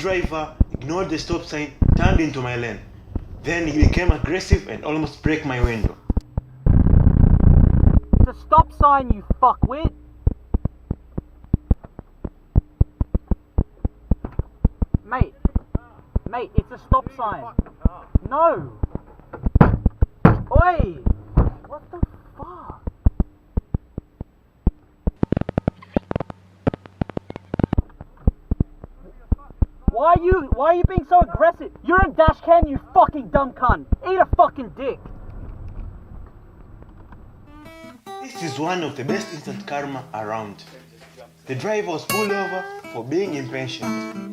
driver ignored the stop sign, turned into my lane. Then he became aggressive and almost broke my window. It's a stop sign, you fuckwit! Mate, it's a stop sign. No! Oi! What the fuck? Why are you being so aggressive? You're a dash cam, you fucking dumb cunt. Eat a fucking dick. This is one of the best instant karma around. The driver was pulled over for being impatient.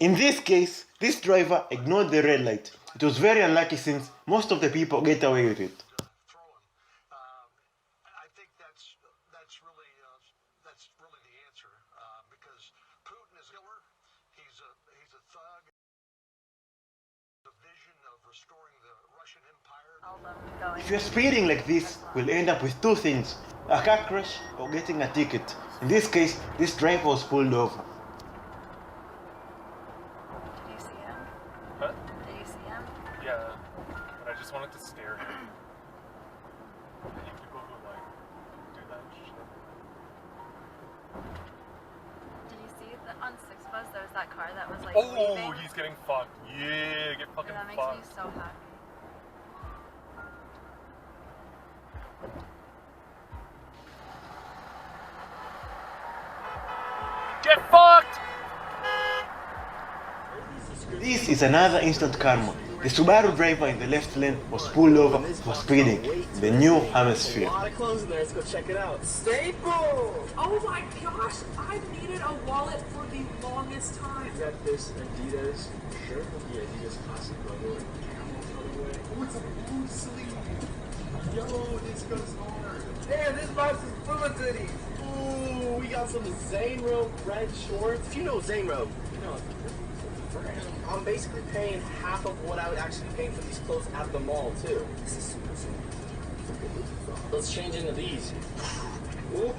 In this case, this driver ignored the red light. It was very unlucky since most of the people get away with it. I think that's really the answer because Putin is a killer. He's a thug. The vision of restoring the Russian Empire. If you're speeding like this, we'll end up with two things: a car crash or getting a ticket. In this case, this driver was pulled over. Huh? Did you see him? Yeah, but I just wanted to stare at him. I hate people who do that shit. Did you see on 6 Bus there was that car that was Oh, leaving? he's getting fucked. Yeah, get fucking That makes fucked. me so happy. Get fucked! This is another instant karma. The Subaru driver in the left lane was pulled over for speeding in the new hemisphere. A lot of clothes in there. Let's go check it out. Staples! Oh my gosh, I've needed a wallet for the longest time. You got this Adidas shirt with the Adidas classic logo and camel colorway. Oh, it's a blue sleeve. Yo, this goes hard. Damn, this box is full of goodies. Ooh, we got some Zane Road red shorts. If you know Zane Road, you know I'm basically paying half of what I would actually pay for these clothes at the mall, too. This is super cool. Let's change into these. Ooh,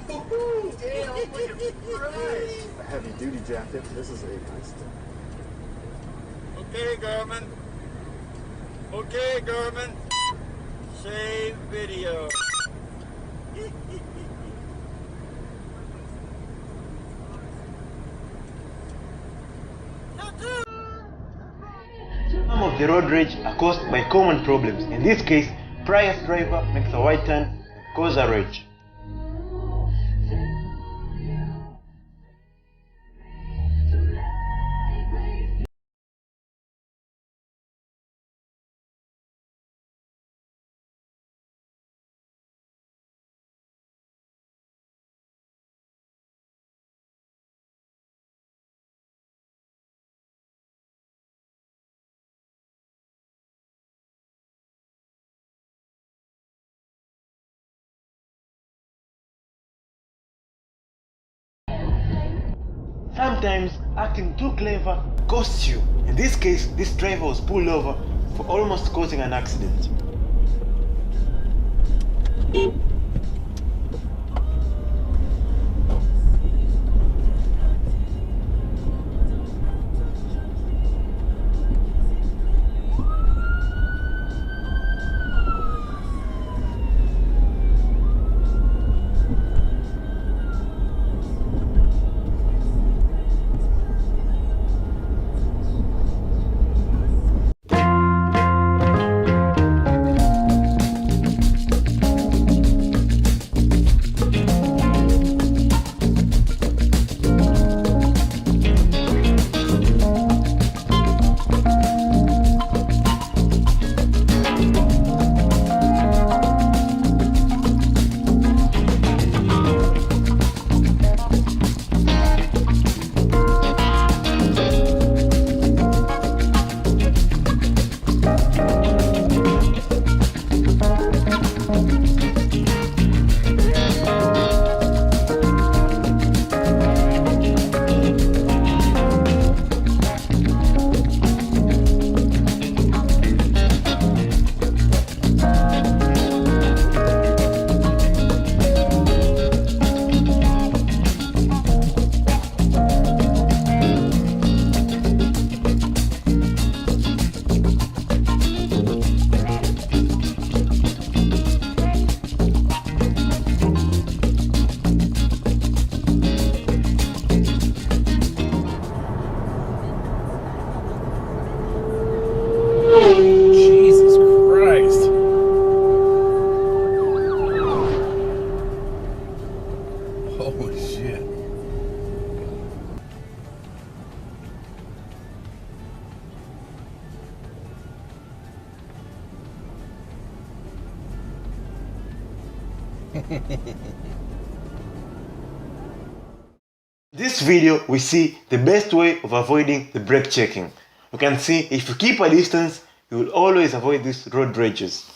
damn, look at price. A heavy duty jacket. This is a nice thing. Okay, Garmin. Okay, Garmin. Save video. Some of the road rage are caused by common problems. In this case, Prius driver makes a right turn and causes a rage. Sometimes acting too clever costs you. In this case, this driver was pulled over for almost causing an accident. This video we see the best way of avoiding the brake checking. You can see if you keep a distance, you will always avoid these road rages.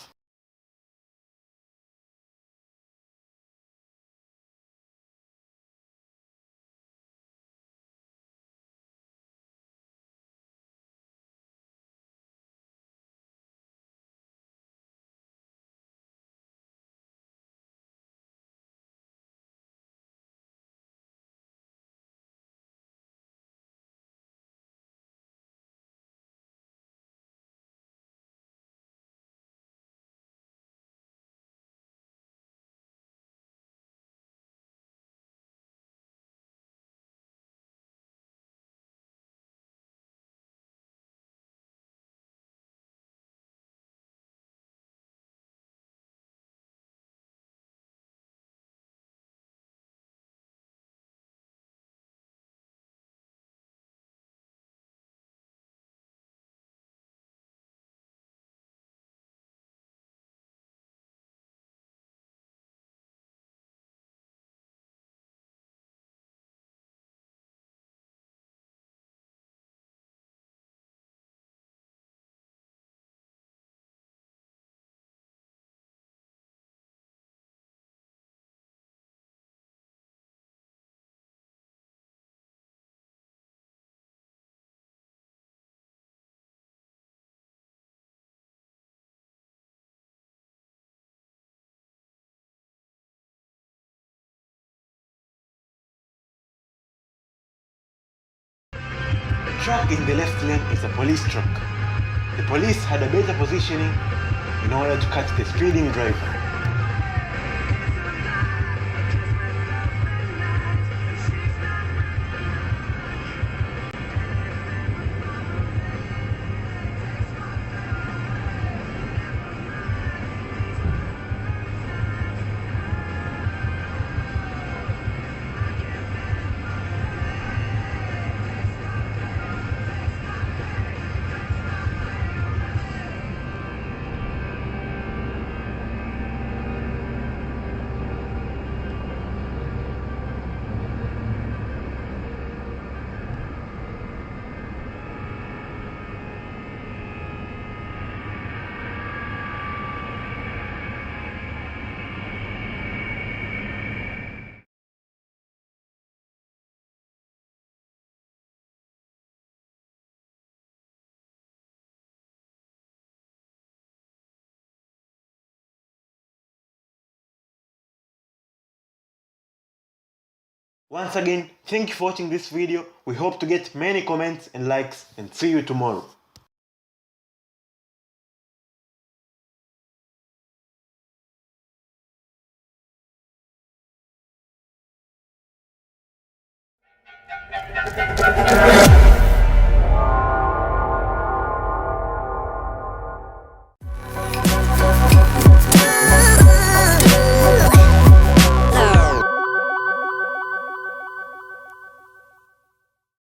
The truck in the left lane is a police truck. The police had a better positioning in order to catch the speeding driver. Once again, thank you for watching this video. We hope to get many comments and likes, and see you tomorrow.